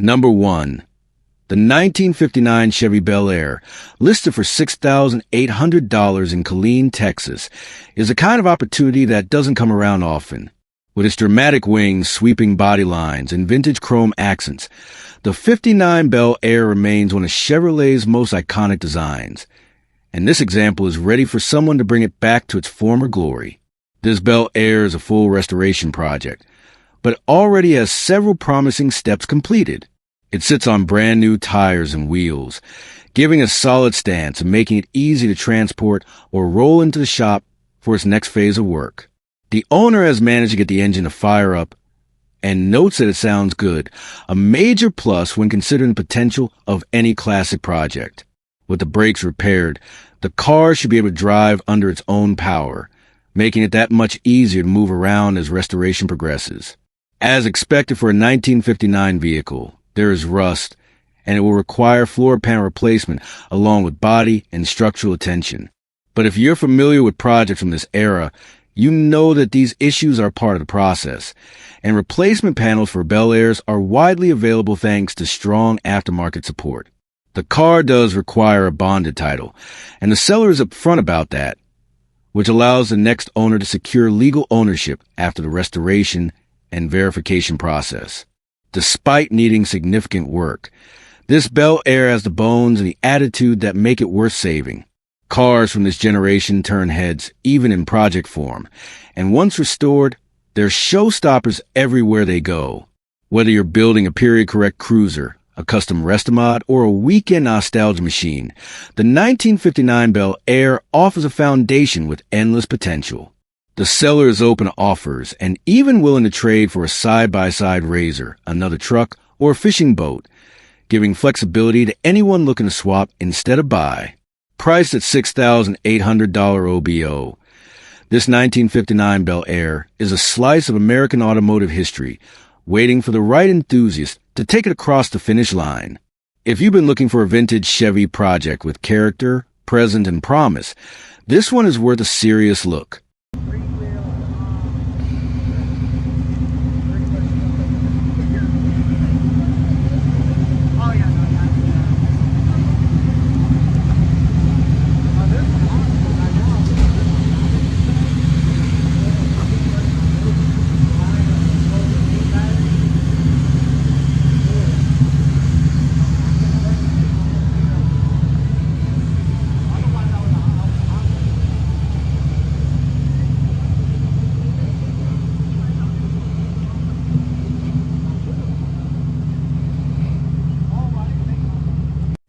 Number 1. The 1959 Chevy Bel Air, listed for $6,800 in Killeen, Texas, is a kind of opportunity that doesn't come around often. With its dramatic wings, sweeping body lines, and vintage chrome accents, the 59 Bel Air remains one of Chevrolet's most iconic designs. And this example is ready for someone to bring it back to its former glory. This Bel Air is a full restoration project, but already has several promising steps completed. It sits on brand new tires and wheels, giving a solid stance and making it easy to transport or roll into the shop for its next phase of work. The owner has managed to get the engine to fire up and notes that it sounds good, a major plus when considering the potential of any classic project. With the brakes repaired, the car should be able to drive under its own power, making it that much easier to move around as restoration progresses. As expected for a 1959 vehicle, there is rust, and it will require floor panel replacement along with body and structural attention. But if you're familiar with projects from this era, you know that these issues are part of the process, and replacement panels for Bel Airs are widely available thanks to strong aftermarket support. The car does require a bonded title, and the seller is upfront about that, which allows the next owner to secure legal ownership after the restoration and verification process. Despite needing significant work, this Bel Air has the bones and the attitude that make it worth saving. Cars from this generation turn heads even in project form, and once restored, they're showstoppers everywhere they go. Whether you're building a period-correct cruiser, a custom Restomod, or a weekend nostalgia machine, the 1959 Bel Air offers a foundation with endless potential. The seller is open to offers and even willing to trade for a side-by-side RZR, another truck, or a fishing boat, giving flexibility to anyone looking to swap instead of buy. Priced at $6,800 OBO, this 1959 Bel Air is a slice of American automotive history, waiting for the right enthusiast to take it across the finish line. If you've been looking for a vintage Chevy project with character, presence, and promise, this one is worth a serious look.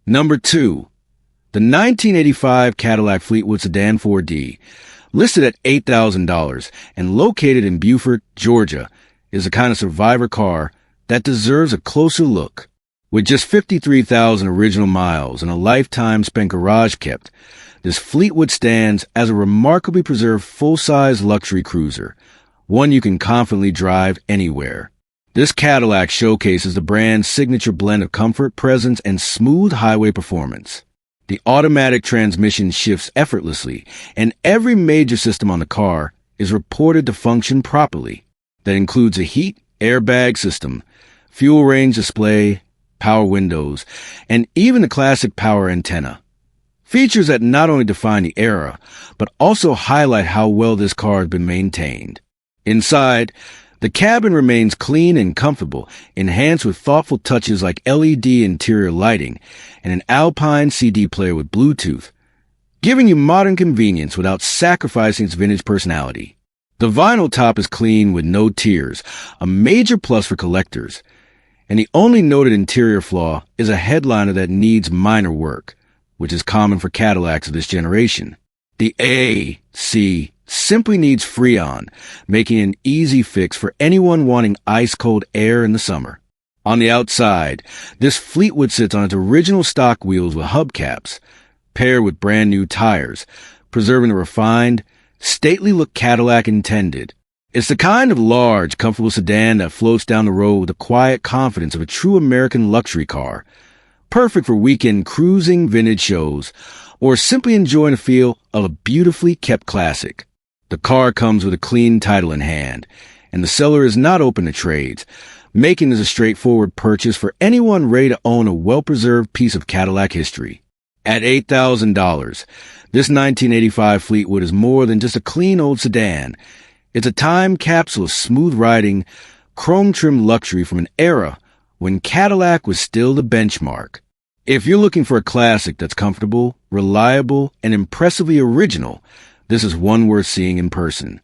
Number 2. The 1985 Cadillac Fleetwood Sedan 4D, listed at $8,000 and located in Beaufort, Georgia, is a kind of survivor car that deserves a closer look. With just 53,000 original miles and a lifetime spent garage kept, this Fleetwood stands as a remarkably preserved full-size luxury cruiser, one you can confidently drive anywhere. This Cadillac showcases the brand's signature blend of comfort, presence, and smooth highway performance. The automatic transmission shifts effortlessly, and every major system on the car is reported to function properly. That includes a heat, airbag system, fuel range display, power windows, and even the classic power antenna. Features that not only define the era, but also highlight how well this car has been maintained. Inside, the cabin remains clean and comfortable, enhanced with thoughtful touches like LED interior lighting and an Alpine CD player with Bluetooth, giving you modern convenience without sacrificing its vintage personality. The vinyl top is clean with no tears, a major plus for collectors, and the only noted interior flaw is a headliner that needs minor work, which is common for Cadillacs of this generation. The AC simply needs Freon, making an easy fix for anyone wanting ice-cold air in the summer. On the outside, this Fleetwood sits on its original stock wheels with hubcaps, paired with brand new tires, preserving the refined, stately look Cadillac intended. It's the kind of large, comfortable sedan that floats down the road with the quiet confidence of a true American luxury car, perfect for weekend cruising, vintage shows, or simply enjoying the feel of a beautifully kept classic. The car comes with a clean title in hand, and the seller is not open to trades, making this a straightforward purchase for anyone ready to own a well-preserved piece of Cadillac history. At $8,000, this 1985 Fleetwood is more than just a clean old sedan. It's a time capsule of smooth riding, chrome-trimmed luxury from an era when Cadillac was still the benchmark. If you're looking for a classic that's comfortable, reliable, and impressively original, this is one worth seeing in person.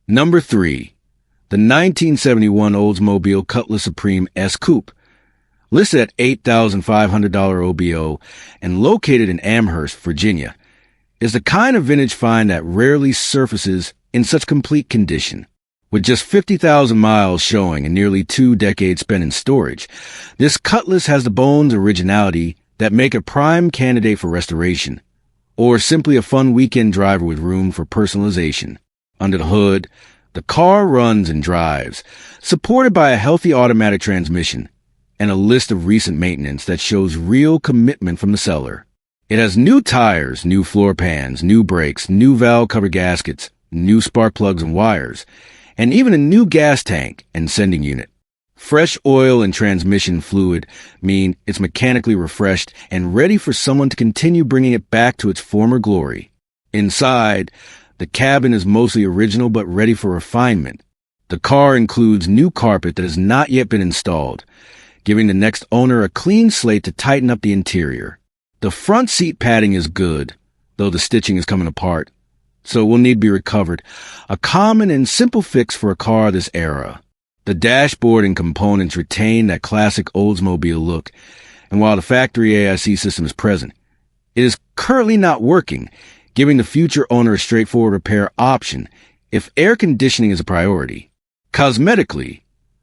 Number 3. The 1971 Oldsmobile Cutlass Supreme S Coupe. Listed at $8,500 OBO and located in Amherst, Virginia, is the kind of vintage find that rarely surfaces in such complete condition. With just 50,000 miles showing and nearly 2 decades spent in storage, this Cutlass has the bones of originality that make a prime candidate for restoration, or simply a fun weekend driver with room for personalization. Under the hood, the car runs and drives, supported by a healthy automatic transmission and a list of recent maintenance that shows real commitment from the seller. It has new tires, new floor pans, new brakes, new valve cover gaskets, new spark plugs and wires, and even a new gas tank and sending unit. Fresh oil and transmission fluid mean it's mechanically refreshed and ready for someone to continue bringing it back to its former glory. Inside, the cabin is mostly original but ready for refinement. The car includes new carpet that has not yet been installed, giving the next owner a clean slate to tighten up the interior. The front seat padding is good, though the stitching is coming apart, so it will need to be recovered, a common and simple fix for a car of this era. The dashboard and components retain that classic Oldsmobile look, and while the factory AIC system is present, it is currently not working, giving the future owner a straightforward repair option if air conditioning is a priority. Cosmetically,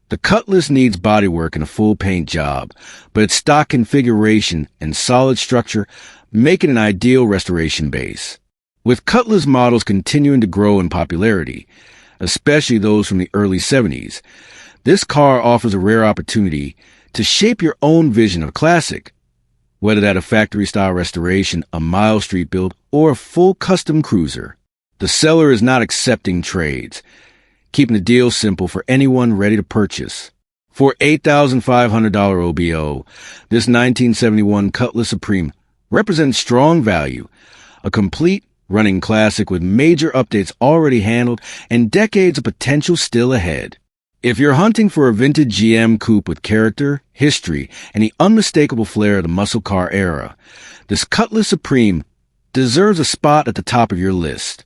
the Cutlass needs bodywork and a full paint job, but its stock configuration and solid structure make it an ideal restoration base. With Cutlass models continuing to grow in popularity, especially those from the early 70s, this car offers a rare opportunity to shape your own vision of a classic, whether that a factory-style restoration, a mile street build, or a full custom cruiser. The seller is not accepting trades, keeping the deal simple for anyone ready to purchase. For $8,500 OBO, this 1971 Cutlass Supreme represents strong value, a complete running classic with major updates already handled and decades of potential still ahead. If you're hunting for a vintage GM coupe with character, history, and the unmistakable flair of the muscle car era, this Cutlass Supreme deserves a spot at the top of your list.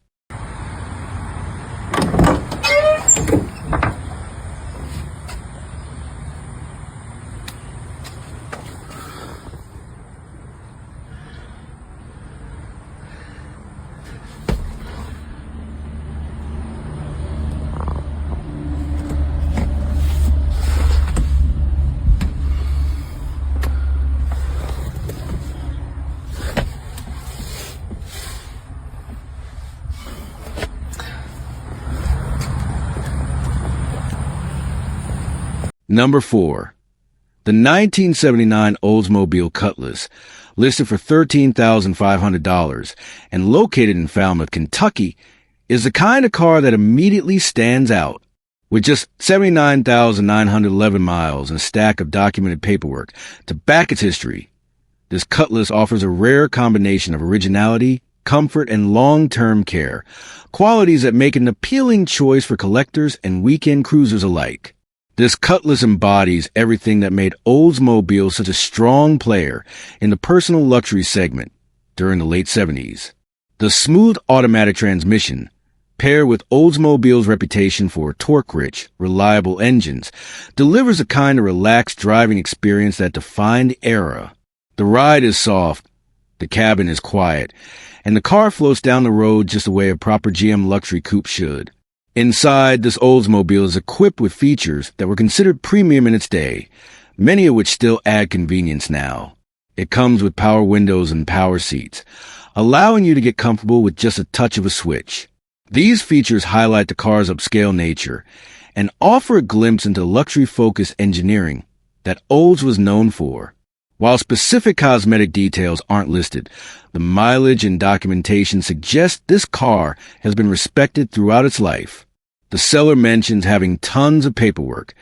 Number 4. The 1979 Oldsmobile Cutlass, listed for $13,500 and located in Falmouth, Kentucky, is the kind of car that immediately stands out. With just 79,911 miles and a stack of documented paperwork to back its history, this Cutlass offers a rare combination of originality, comfort, and long-term care, qualities that make it an appealing choice for collectors and weekend cruisers alike. This Cutlass embodies everything that made Oldsmobile such a strong player in the personal luxury segment during the late 70s. The smooth automatic transmission, paired with Oldsmobile's reputation for torque-rich, reliable engines, delivers a kind of relaxed driving experience that defined the era. The ride is soft, the cabin is quiet, and the car floats down the road just the way a proper GM luxury coupe should. Inside, this Oldsmobile is equipped with features that were considered premium in its day, many of which still add convenience now. It comes with power windows and power seats, allowing you to get comfortable with just a touch of a switch. These features highlight the car's upscale nature and offer a glimpse into luxury-focused engineering that Olds was known for. While specific cosmetic details aren't listed, the mileage and documentation suggest this car has been respected throughout its life. The seller mentions having tons of paperwork,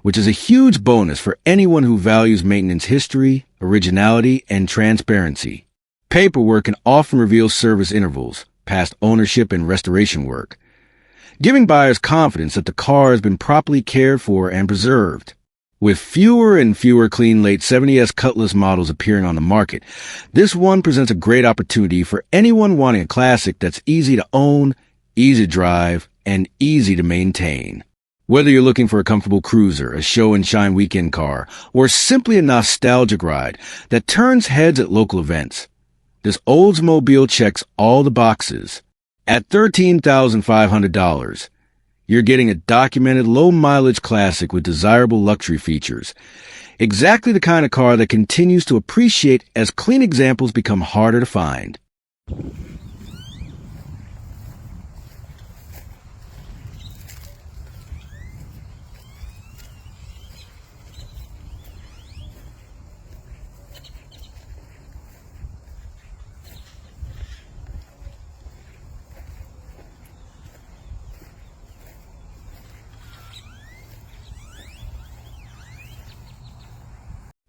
which is a huge bonus for anyone who values maintenance history, originality, and transparency. Paperwork can often reveal service intervals, past ownership, and restoration work, giving buyers confidence that the car has been properly cared for and preserved. With fewer and fewer clean late 70s Cutlass models appearing on the market, this one presents a great opportunity for anyone wanting a classic that's easy to own, easy to drive, and easy to maintain. Whether you're looking for a comfortable cruiser, a show and shine weekend car, or simply a nostalgic ride that turns heads at local events, this Oldsmobile checks all the boxes. At $13,500, you're getting a documented low-mileage classic with desirable luxury features. Exactly the kind of car that continues to appreciate as clean examples become harder to find.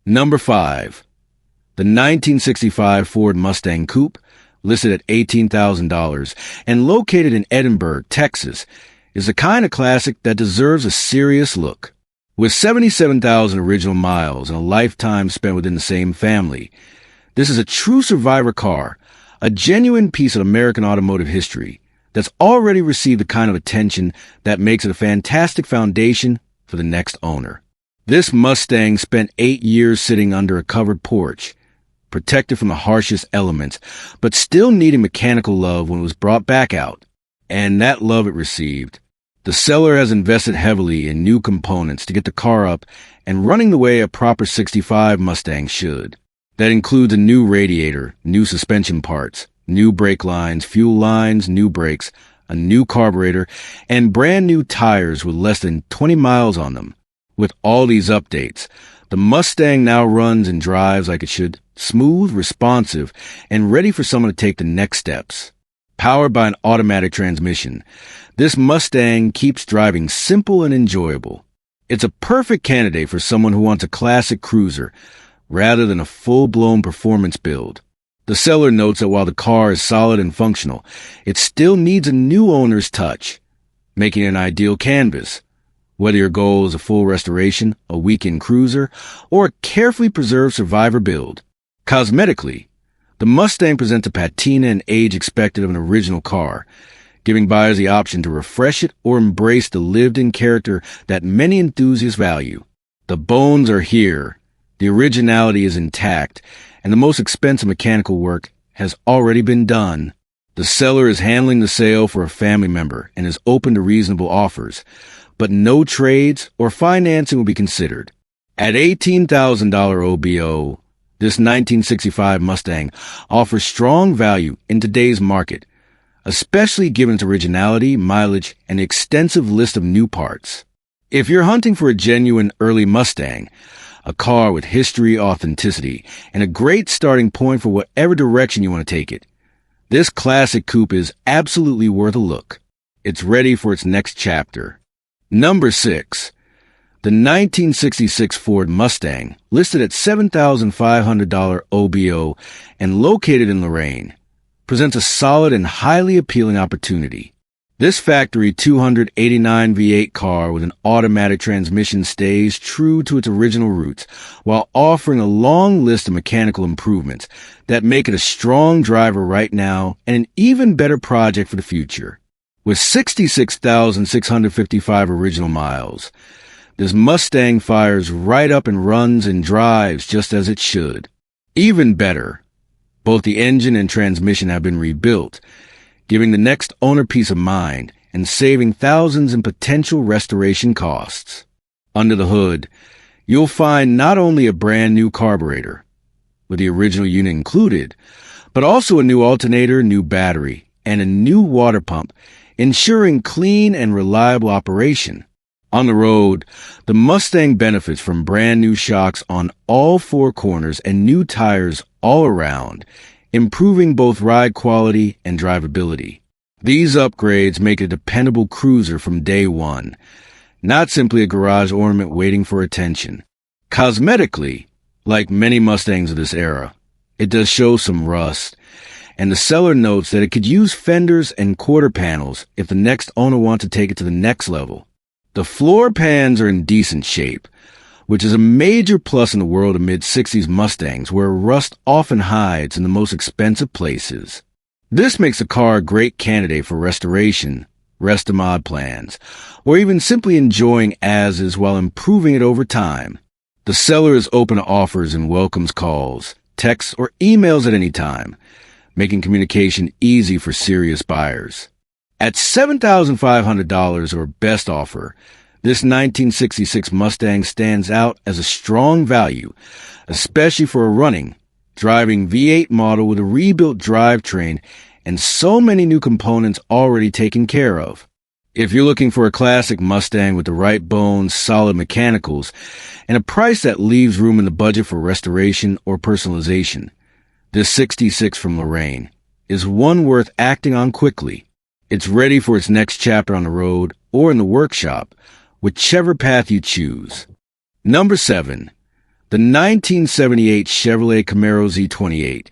Number 5. The 1965 Ford Mustang Coupe, listed at $18,000 and located in Edinburgh, Texas, is the kind of classic that deserves a serious look. With 77,000 original miles and a lifetime spent within the same family, this is a true survivor car, a genuine piece of American automotive history that's already received the kind of attention that makes it a fantastic foundation for the next owner. This Mustang spent 8 years sitting under a covered porch, protected from the harshest elements, but still needing mechanical love when it was brought back out. And that love it received. The seller has invested heavily in new components to get the car up and running the way a proper 65 Mustang should. That includes a new radiator, new suspension parts, new brake lines, fuel lines, new brakes, a new carburetor, and brand new tires with less than 20 miles on them. With all these updates, the Mustang now runs and drives like it should, smooth, responsive, and ready for someone to take the next steps. Powered by an automatic transmission, this Mustang keeps driving simple and enjoyable. It's a perfect candidate for someone who wants a classic cruiser rather than a full-blown performance build. The seller notes that while the car is solid and functional, it still needs a new owner's touch, making it an ideal canvas. Whether your goal is a full restoration, a weekend cruiser, or a carefully preserved survivor build. Cosmetically, the Mustang presents a patina and age expected of an original car, giving buyers the option to refresh it or embrace the lived-in character that many enthusiasts value. The bones are here, the originality is intact, and the most expensive mechanical work has already been done. The seller is handling the sale for a family member and is open to reasonable offers, but no trades or financing will be considered. At $18,000 OBO, this 1965 Mustang offers strong value in today's market, especially given its originality, mileage, and extensive list of new parts. If you're hunting for a genuine early Mustang, a car with history, authenticity, and a great starting point for whatever direction you want to take it, this classic coupe is absolutely worth a look. It's ready for its next chapter. Number 6. The 1966 Ford Mustang, listed at $7,500 OBO and located in Lorraine, presents a solid and highly appealing opportunity. This factory 289 V8 car with an automatic transmission stays true to its original roots while offering a long list of mechanical improvements that make it a strong driver right now and an even better project for the future. With 66,655 original miles, this Mustang fires right up and runs and drives just as it should. Even better, both the engine and transmission have been rebuilt, giving the next owner peace of mind and saving thousands in potential restoration costs. Under the hood, you'll find not only a brand new carburetor, with the original unit included, but also a new alternator, new battery, and a new water pump, ensuring clean and reliable operation. On the road, the Mustang benefits from brand new shocks on all four corners and new tires all around, improving both ride quality and drivability. These upgrades make it a dependable cruiser from day one, not simply a garage ornament waiting for attention. Cosmetically, like many Mustangs of this era, it does show some rust, and the seller notes that it could use fenders and quarter panels if the next owner wants to take it to the next level. The floor pans are in decent shape, which is a major plus in the world of mid-60s Mustangs where rust often hides in the most expensive places. This makes the car a great candidate for restoration, rest-a-mod plans, or even simply enjoying as-is while improving it over time. The seller is open to offers and welcomes calls, texts, or emails at any time, making communication easy for serious buyers. At $7,500 or best offer, this 1966 Mustang stands out as a strong value, especially for a running, driving V8 model with a rebuilt drivetrain and so many new components already taken care of. If you're looking for a classic Mustang with the right bones, solid mechanicals, and a price that leaves room in the budget for restoration or personalization, this 66 from Lorraine is one worth acting on quickly. It's ready for its next chapter on the road or in the workshop, whichever path you choose. Number 7. The 1978 Chevrolet Camaro Z28,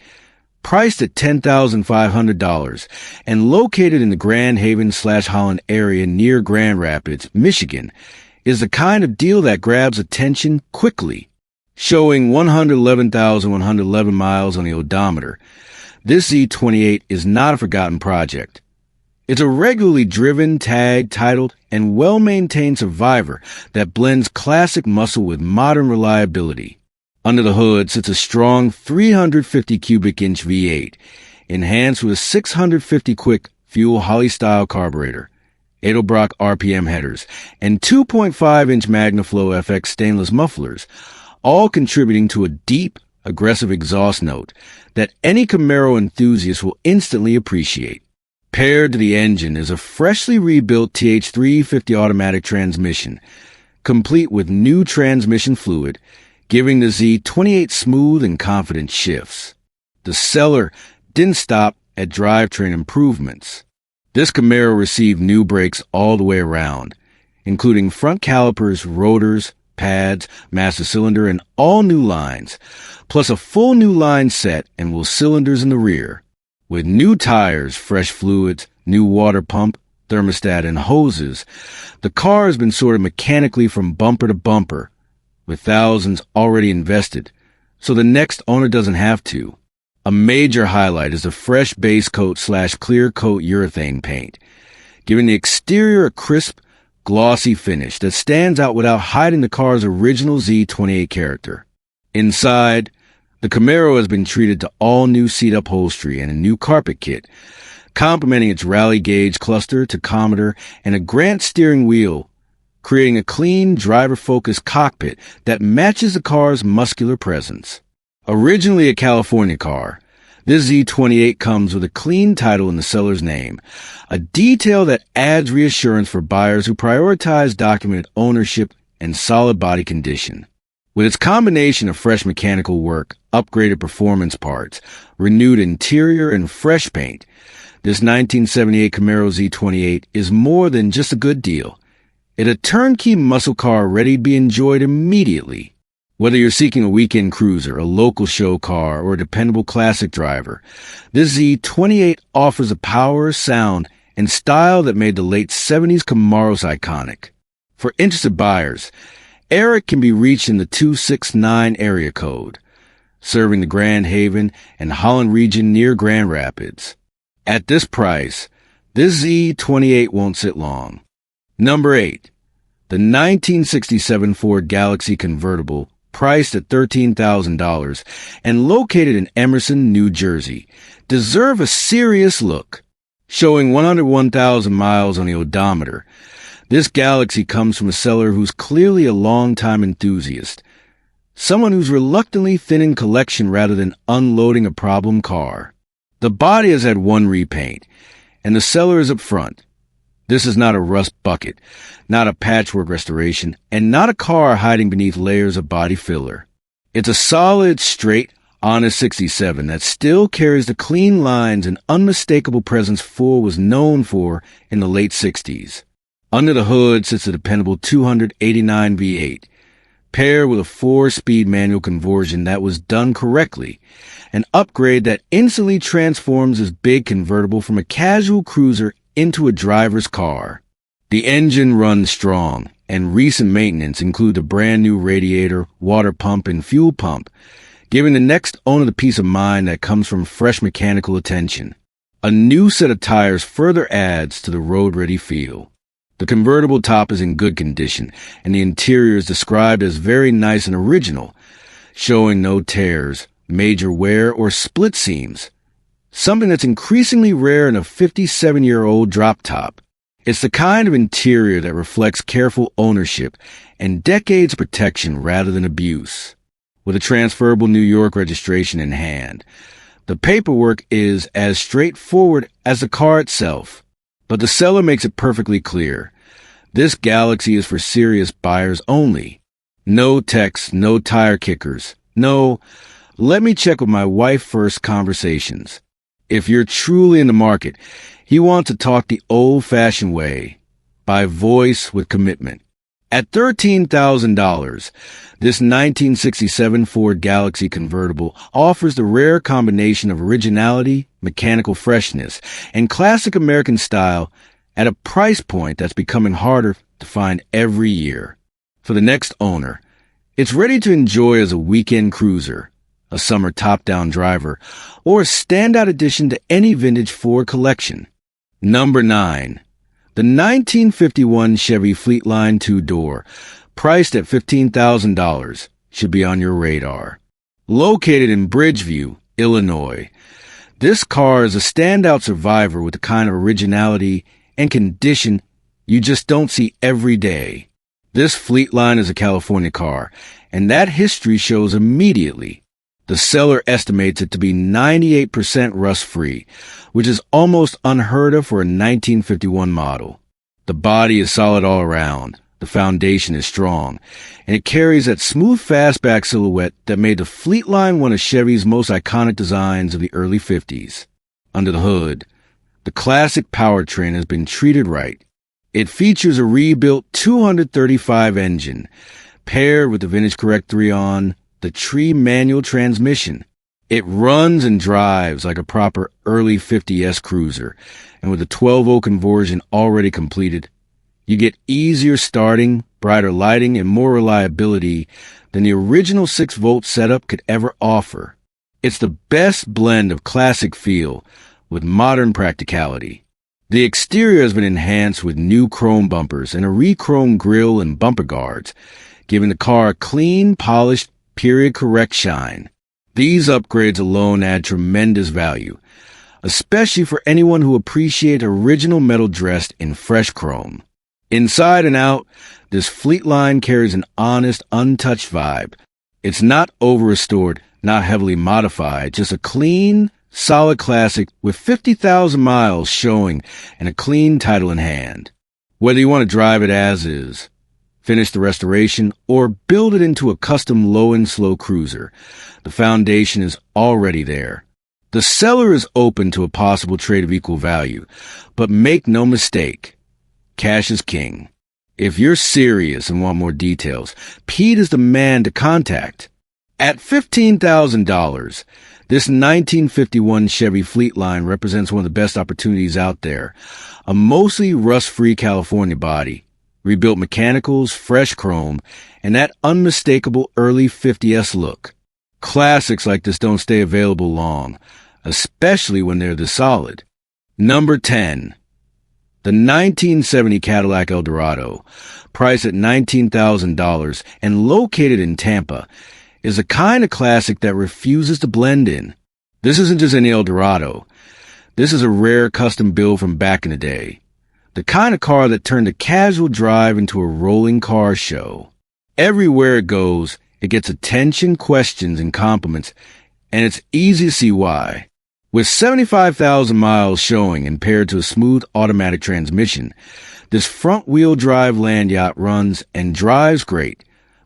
priced at $10,500 and located in the Grand Haven/Holland area near Grand Rapids, Michigan, is the kind of deal that grabs attention quickly. Showing 111,111 miles on the odometer, this Z28 is not a forgotten project. It's a regularly driven, tagged, titled, and well-maintained survivor that blends classic muscle with modern reliability. Under the hood sits a strong 350 cubic inch V8, enhanced with a 650 quick fuel Holley-style carburetor, Edelbrock RPM headers, and 2.5-inch MagnaFlow FX stainless mufflers, all contributing to a deep, aggressive exhaust note that any Camaro enthusiast will instantly appreciate. Paired to the engine is a freshly rebuilt TH350 automatic transmission, complete with new transmission fluid, giving the Z28 smooth and confident shifts. The seller didn't stop at drivetrain improvements. This Camaro received new brakes all the way around, including front calipers, rotors, pads, master cylinder, and all new lines, plus a full new line set and wheel cylinders in the rear. With new tires, fresh fluids, new water pump, thermostat, and hoses, the car has been sorted mechanically from bumper to bumper, with thousands already invested, so the next owner doesn't have to. A major highlight is the fresh base coat/clear coat urethane paint, giving the exterior a crisp, glossy finish that stands out without hiding the car's original Z28 character. Inside, the Camaro has been treated to all-new seat upholstery and a new carpet kit, complementing its rally gauge cluster, tachometer, and a Grant steering wheel, creating a clean, driver-focused cockpit that matches the car's muscular presence. Originally a California car, this Z28 comes with a clean title in the seller's name, a detail that adds reassurance for buyers who prioritize documented ownership and solid body condition. With its combination of fresh mechanical work, upgraded performance parts, renewed interior, and fresh paint, this 1978 Camaro Z28 is more than just a good deal. It's a turnkey muscle car ready to be enjoyed immediately. Whether you're seeking a weekend cruiser, a local show car, or a dependable classic driver, this Z28 offers a power, sound, and style that made the late 70s Camaros iconic. For interested buyers, Eric can be reached in the 269 area code, serving the Grand Haven and Holland region near Grand Rapids. At this price, this Z28 won't sit long. Number 8. The 1967 Ford Galaxy convertible, priced at $13,000 and located in Emerson, New Jersey, deserve a serious look. Showing 101,000 miles on the odometer, this Galaxy comes from a seller who's clearly a longtime enthusiast, someone who's reluctantly thinning collection rather than unloading a problem car. The body has had one repaint, and the seller is up front. This is not a rust bucket, not a patchwork restoration, and not a car hiding beneath layers of body filler. It's a solid, straight, honest 67 that still carries the clean lines and unmistakable presence Ford was known for in the late 60s. Under the hood sits a dependable 289 V8, paired with a 4-speed manual conversion that was done correctly, an upgrade that instantly transforms this big convertible from a casual cruiser into a driver's car. The engine runs strong, and recent maintenance include a brand new radiator, water pump, and fuel pump, giving the next owner the peace of mind that comes from fresh mechanical attention. A new set of tires further adds to the road-ready feel. The convertible top is in good condition, and the interior is described as very nice and original, showing no tears, major wear, or split seams, something that's increasingly rare in a 57-year-old drop top. It's the kind of interior that reflects careful ownership and decades of protection rather than abuse. With a transferable New York registration in hand, the paperwork is as straightforward as the car itself, but the seller makes it perfectly clear. This Galaxy is for serious buyers only. No texts, no tire kickers. No, let me check with my wife first conversations. If you're truly in the market, you want to talk the old-fashioned way, by voice with commitment. At $13,000, this 1967 Ford Galaxy convertible offers the rare combination of originality, mechanical freshness, and classic American style at a price point that's becoming harder to find every year. For the next owner, it's ready to enjoy as a weekend cruiser, a summer top-down driver, or a standout addition to any vintage Ford collection. Number 9. The 1951 Chevy Fleetline two-door, priced at $15,000, should be on your radar. Located in Bridgeview, Illinois, this car is a standout survivor with the kind of originality and condition you just don't see every day. This Fleetline is a California car, and that history shows immediately. The seller estimates it to be 98% rust-free, which is almost unheard of for a 1951 model. The body is solid all around, the foundation is strong, and it carries that smooth fastback silhouette that made the Fleetline one of Chevy's most iconic designs of the early 50s. Under the hood, the classic powertrain has been treated right. It features a rebuilt 235 engine, paired with the vintage correct 3-on, the Tree manual transmission. It runs and drives like a proper early 50s cruiser, and with a 12-volt conversion already completed, you get easier starting, brighter lighting, and more reliability than the original 6-volt setup could ever offer. It's the best blend of classic feel with modern practicality. The exterior has been enhanced with new chrome bumpers and a re-chrome grille and bumper guards, giving the car a clean, polished, period-correct shine. These upgrades alone add tremendous value, especially for anyone who appreciates original metal dressed in fresh chrome. Inside and out, this Fleetline carries an honest, untouched vibe. It's not over-restored, not heavily modified, just a clean, solid classic with 50,000 miles showing and a clean title in hand. Whether you want to drive it as is, finish the restoration, or build it into a custom low and slow cruiser, the foundation is already there. The seller is open to a possible trade of equal value, but make no mistake, cash is king. If you're serious and want more details, Pete is the man to contact. At $15,000, this 1951 Chevy Fleetline represents one of the best opportunities out there. A mostly rust-free California body, rebuilt mechanicals, fresh chrome, and that unmistakable early 50s look. Classics like this don't stay available long, especially when they're this solid. Number 10. The 1970 Cadillac Eldorado, priced at $19,000 and located in Tampa, is a kind of classic that refuses to blend in. This isn't just any Eldorado. This is a rare custom build from back in the day. The kind of car that turned a casual drive into a rolling car show. Everywhere it goes, it gets attention, questions, and compliments, and it's easy to see why. With 75,000 miles showing and paired to a smooth automatic transmission, this front-wheel drive land yacht runs and drives great,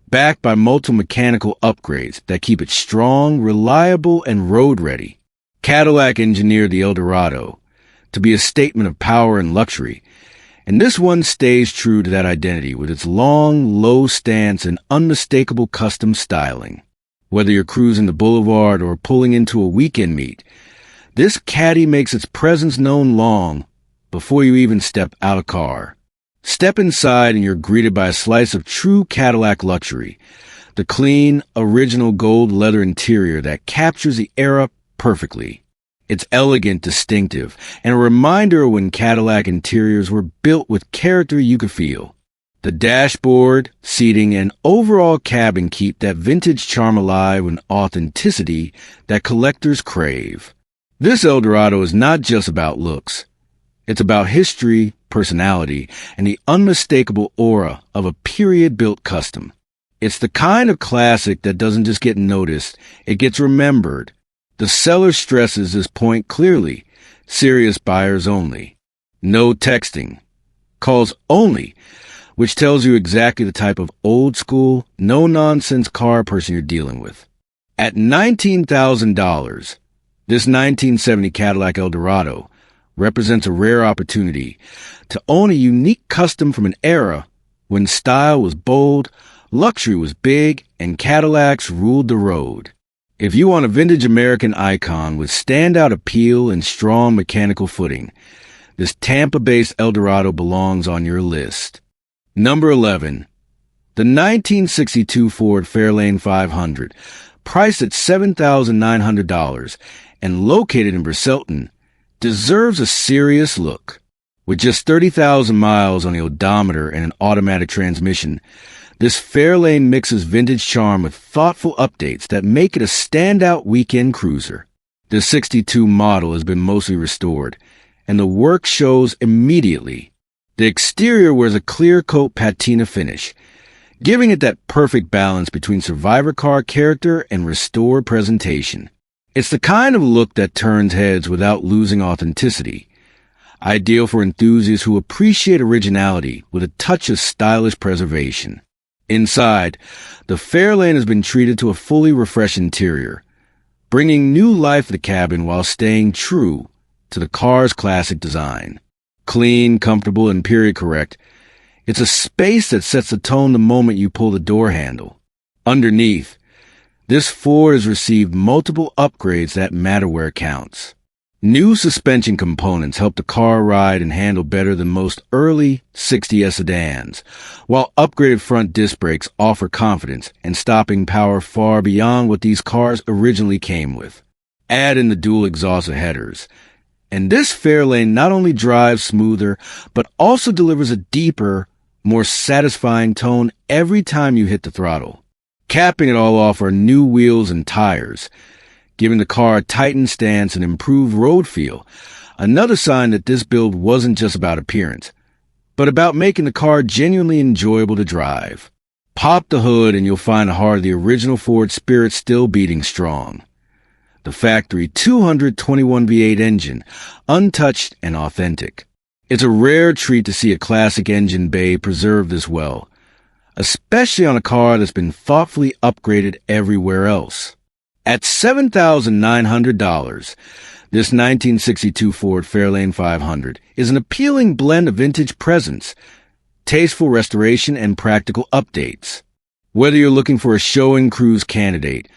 backed by multiple mechanical upgrades that keep it strong, reliable, and road-ready. Cadillac engineered the Eldorado to be a statement of power and luxury, and this one stays true to that identity with its long, low stance and unmistakable custom styling. Whether you're cruising the boulevard or pulling into a weekend meet, this Caddy makes its presence known long before you even step out of car. Step inside and you're greeted by a slice of true Cadillac luxury, the clean, original gold leather interior that captures the era perfectly. It's elegant, distinctive, and a reminder of when Cadillac interiors were built with character you could feel. The dashboard, seating, and overall cabin keep that vintage charm alive and authenticity that collectors crave. This Eldorado is not just about looks. It's about history, personality, and the unmistakable aura of a period-built custom. It's the kind of classic that doesn't just get noticed, it gets remembered. The seller stresses this point clearly. Serious buyers only. No texting. Calls only, which tells you exactly the type of old-school, no-nonsense car person you're dealing with. At $19,000, this 1970 Cadillac Eldorado represents a rare opportunity to own a unique custom from an era when style was bold, luxury was big, and Cadillacs ruled the road. If you want a vintage American icon with standout appeal and strong mechanical footing, this Tampa-based Eldorado belongs on your list. Number 11. The 1962 Ford Fairlane 500, priced at $7,900 and located in Brisselton, deserves a serious look. With just 30,000 miles on the odometer and an automatic transmission, this Fairlane mixes vintage charm with thoughtful updates that make it a standout weekend cruiser. The 62 model has been mostly restored, and the work shows immediately. The exterior wears a clear coat patina finish, giving it that perfect balance between survivor car character and restored presentation. It's the kind of look that turns heads without losing authenticity. Ideal for enthusiasts who appreciate originality with a touch of stylish preservation. Inside, the Fairlane has been treated to a fully refreshed interior, bringing new life to the cabin while staying true to the car's classic design. Clean, comfortable, and period correct, it's a space that sets the tone the moment you pull the door handle. Underneath, this Ford has received multiple upgrades that matter where it counts. New suspension components help the car ride and handle better than most early 60s sedans, while upgraded front disc brakes offer confidence and stopping power far beyond what these cars originally came with. Add in the dual exhaust headers, and this Fairlane not only drives smoother, but also delivers a deeper, more satisfying tone every time you hit the throttle. Capping it all off are new wheels and tires, giving the car a tightened stance and improved road feel, another sign that this build wasn't just about appearance, but about making the car genuinely enjoyable to drive. Pop the hood and you'll find the heart of the original Ford spirit still beating strong. The factory 221 V8 engine, untouched and authentic. It's a rare treat to see a classic engine bay preserved this well, especially on a car that's been thoughtfully upgraded everywhere else. At $7,900, this 1962 Ford Fairlane 500 is an appealing blend of vintage presence, tasteful restoration, and practical updates. Whether you're looking for a show and cruise candidate,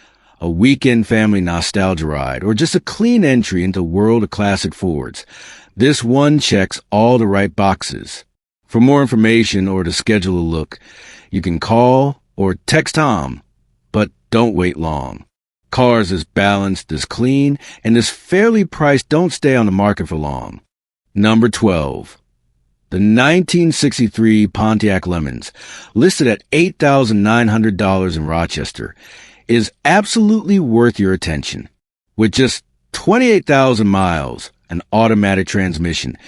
a weekend family nostalgia ride, or just a clean entry into the world of classic Fords, this one checks all the right boxes. For more information or to schedule a look, you can call or text Tom, but don't wait long. Cars this balanced, this clean, and this fairly priced don't stay on the market for long. Number 12. The 1963 Pontiac Lemons, listed at $8,900 in Rochester, is absolutely worth your attention. With just 28,000 miles, an automatic transmission,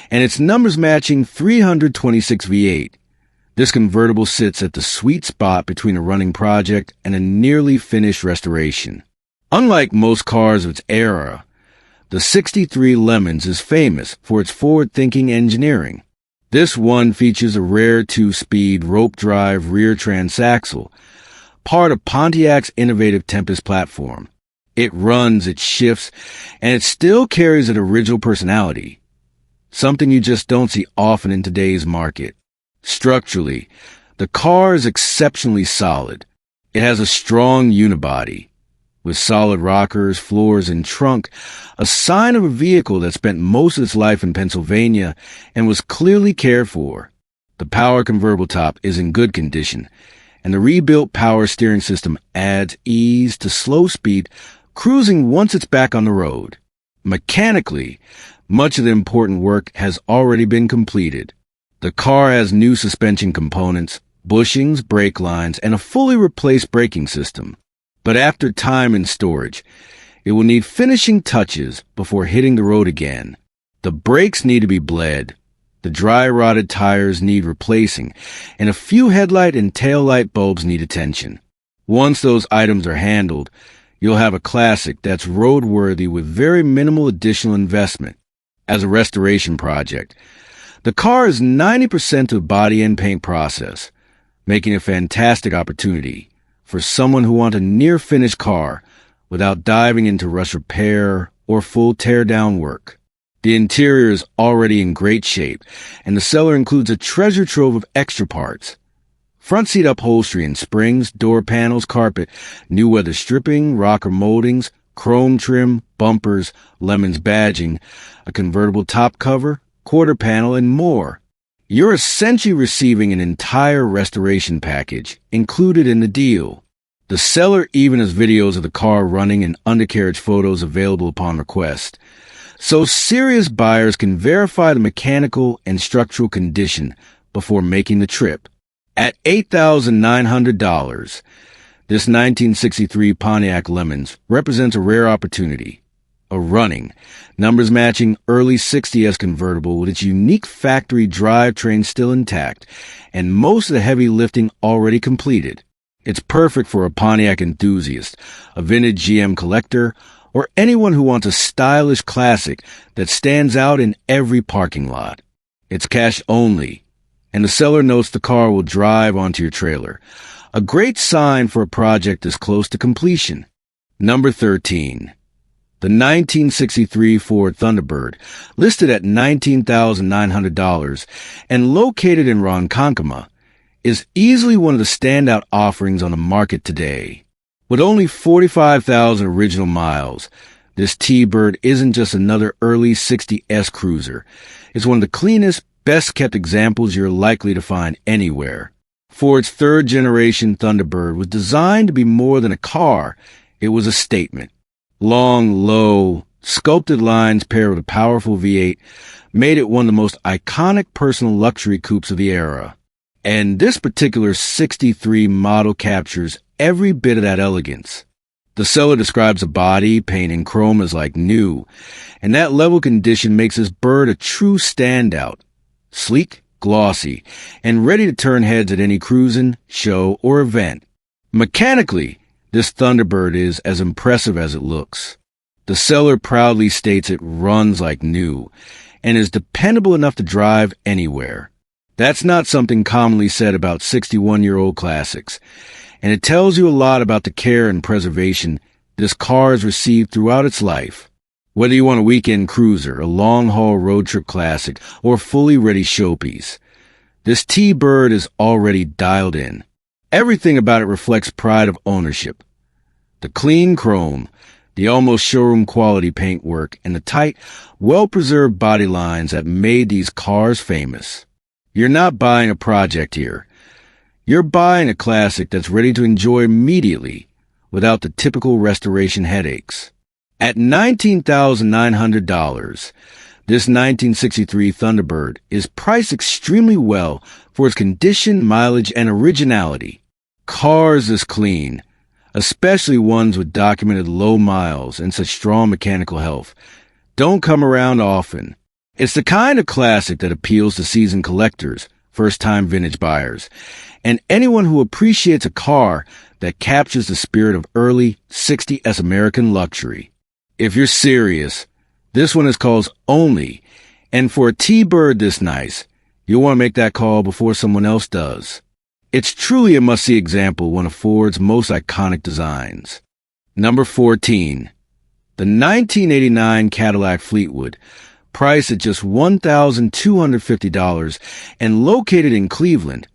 and its numbers matching 326 V8, this convertible sits at the sweet spot between a running project and a nearly finished restoration. Unlike most cars of its era, The 63 Lemons is famous for its forward-thinking engineering. This one features a rare 2-speed rope-drive rear transaxle, part of Pontiac's innovative Tempest platform. It runs, it shifts, and it still carries an original personality, something you just don't see often in today's market. Structurally, the car is exceptionally solid. It has a strong unibody, with solid rockers, floors, and trunk, a sign of a vehicle that spent most of its life in Pennsylvania and was clearly cared for. The power convertible top is in good condition, and the rebuilt power steering system adds ease to slow speed cruising once it's back on the road. Mechanically, much of the important work has already been completed. The car has new suspension components, bushings, brake lines, and a fully replaced braking system. But after time in storage, it will need finishing touches before hitting the road again. The brakes need to be bled, the dry-rotted tires need replacing, and a few headlight and taillight bulbs need attention. Once those items are handled, you'll have a classic that's roadworthy with very minimal additional investment. As a restoration project, the car is 90% of body and paint process, making a fantastic opportunity for someone who wants a near-finished car without diving into rush repair or full tear-down work. The interior is already in great shape, and the seller includes a treasure trove of extra parts. Front seat upholstery and springs, door panels, carpet, new weather stripping, rocker moldings, chrome trim, bumpers, Lemons badging, a convertible top cover, quarter panel, and more. You're essentially receiving an entire restoration package included in the deal. The seller even has videos of the car running and undercarriage photos available upon request, so serious buyers can verify the mechanical and structural condition before making the trip. At $8,900, this 1963 Pontiac Lemons represents a rare opportunity. A running, numbers-matching early 60s convertible with its unique factory drivetrain still intact and most of the heavy lifting already completed. It's perfect for a Pontiac enthusiast, a vintage GM collector, or anyone who wants a stylish classic that stands out in every parking lot. It's cash only, and the seller notes the car will drive onto your trailer, a great sign for a project this close to completion. Number 13. The 1963 Ford Thunderbird, listed at $19,900 and located in Ronkonkoma, is easily one of the standout offerings on the market today. With only 45,000 original miles, this T-Bird isn't just another early 60s cruiser. It's one of the cleanest, best-kept examples you're likely to find anywhere. Ford's third-generation Thunderbird was designed to be more than a car. It was a statement. Long, low, sculpted lines paired with a powerful V8 made it one of the most iconic personal luxury coupes of the era. And this particular 63 model captures every bit of that elegance. The seller describes the body, paint, and chrome as like new, and that level condition makes this bird a true standout. Sleek, glossy, and ready to turn heads at any cruising, show, or event. Mechanically, this Thunderbird is as impressive as it looks. The seller proudly states it runs like new and is dependable enough to drive anywhere. That's not something commonly said about 61-year-old classics, and it tells you a lot about the care and preservation this car has received throughout its life. Whether you want a weekend cruiser, a long-haul road trip classic, or a fully ready showpiece, this T-Bird is already dialed in. Everything about it reflects pride of ownership. The clean chrome, the almost showroom quality paintwork, and the tight, well-preserved body lines that made these cars famous. You're not buying a project here. You're buying a classic that's ready to enjoy immediately without the typical restoration headaches. At $19,900, this 1963 Thunderbird is priced extremely well for its condition, mileage, and originality. Cars this clean, especially ones with documented low miles and such strong mechanical health, don't come around often. It's the kind of classic that appeals to seasoned collectors, first-time vintage buyers, and anyone who appreciates a car that captures the spirit of early 60s American luxury. If you're serious, This one is called Only, and for a T-Bird this nice, you'll want to make that call before someone else does. It's truly a must-see example, one of Ford's most iconic designs. Number 14. The 1989 Cadillac Fleetwood, priced at just $1,250 and located in Cleveland,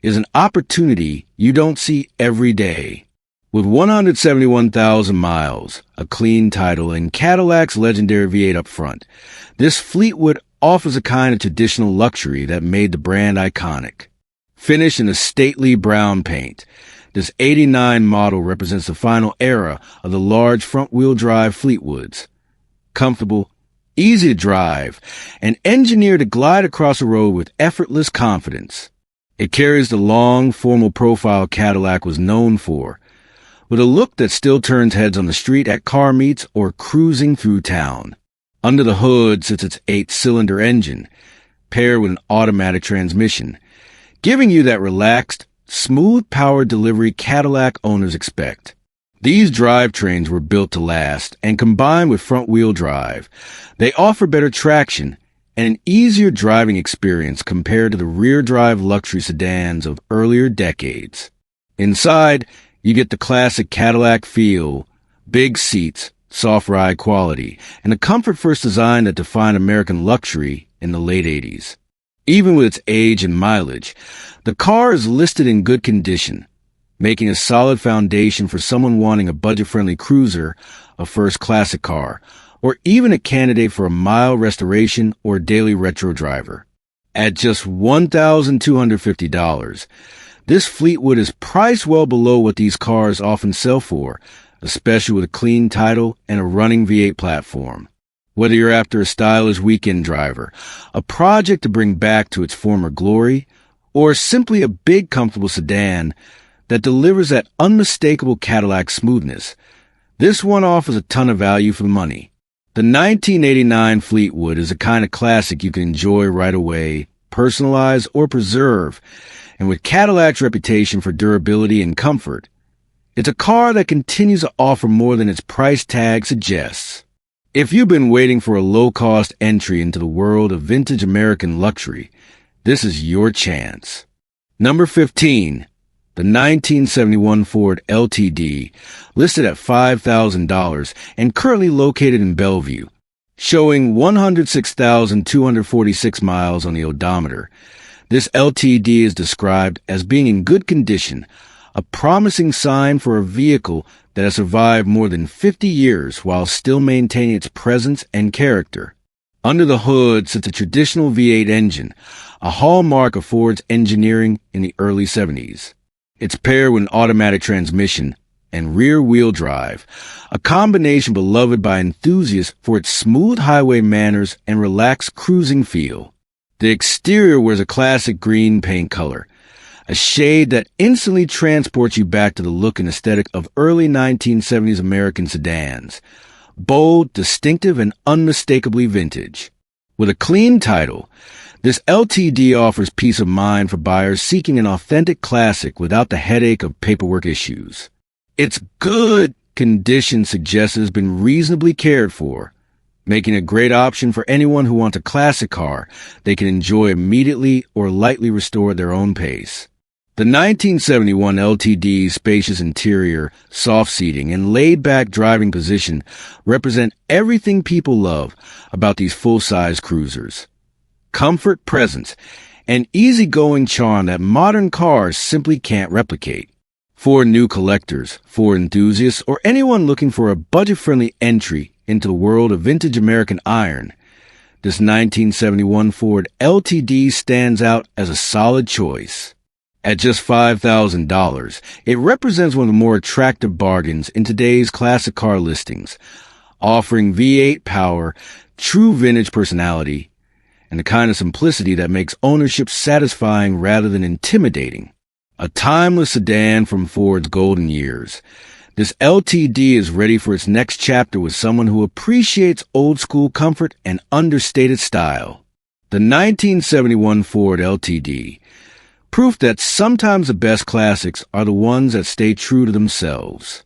is an opportunity you don't see every day. With 171,000 miles, a clean title, and Cadillac's legendary V8 up front, this Fleetwood offers a kind of traditional luxury that made the brand iconic. Finished in a stately brown paint, this 89 model represents the final era of the large front-wheel drive Fleetwoods. Comfortable, easy to drive, and engineered to glide across the road with effortless confidence. It carries the long, formal profile Cadillac was known for, with a look that still turns heads on the street at car meets or cruising through town. Under the hood sits its 8-cylinder engine, paired with an automatic transmission, giving you that relaxed, smooth power delivery Cadillac owners expect. These drivetrains were built to last, and combined with front-wheel drive, they offer better traction and an easier driving experience compared to the rear-drive luxury sedans of earlier decades. Inside, you get the classic Cadillac feel, big seats, soft ride quality, and the comfort-first design that defined American luxury in the late 80s. Even with its age and mileage, the car is listed in good condition, making a solid foundation for someone wanting a budget-friendly cruiser, a first classic car, or even a candidate for a mild restoration or daily retro driver. At just $1,250, this Fleetwood is priced well below what these cars often sell for, especially with a clean title and a running V8 platform. Whether you're after a stylish weekend driver, a project to bring back to its former glory, or simply a big, comfortable sedan that delivers that unmistakable Cadillac smoothness, this one offers a ton of value for the money. The 1989 Fleetwood is a kind of classic you can enjoy right away, personalize, or preserve, and with Cadillac's reputation for durability and comfort, it's a car that continues to offer more than its price tag suggests. If you've been waiting for a low-cost entry into the world of vintage American luxury, this is your chance. Number 15. The 1971 Ford LTD, listed at $5,000 and currently located in Bellevue, showing 106,246 miles on the odometer. This LTD is described as being in good condition, a promising sign for a vehicle that has survived more than 50 years while still maintaining its presence and character. Under the hood sits a traditional V8 engine, a hallmark of Ford's engineering in the early 70s. It's paired with an automatic transmission and rear-wheel drive, a combination beloved by enthusiasts for its smooth highway manners and relaxed cruising feel. The exterior wears a classic green paint color, a shade that instantly transports you back to the look and aesthetic of early 1970s American sedans. Bold, distinctive, and unmistakably vintage. With a clean title, this LTD offers peace of mind for buyers seeking an authentic classic without the headache of paperwork issues. Its good condition suggests it has been reasonably cared for, making a great option for anyone who wants a classic car they can enjoy immediately or lightly restore at their own pace. The 1971 LTD's spacious interior, soft seating, and laid-back driving position represent everything people love about these full-size cruisers. Comfort, presence, and easygoing charm that modern cars simply can't replicate. For new collectors, for enthusiasts, or anyone looking for a budget-friendly entry into the world of vintage American iron, this 1971 Ford LTD stands out as a solid choice. At just $5,000, it represents one of the more attractive bargains in today's classic car listings, offering V8 power, true vintage personality, and the kind of simplicity that makes ownership satisfying rather than intimidating. A timeless sedan from Ford's golden years, this LTD is ready for its next chapter with someone who appreciates old-school comfort and understated style. The 1971 Ford LTD, proof that sometimes the best classics are the ones that stay true to themselves.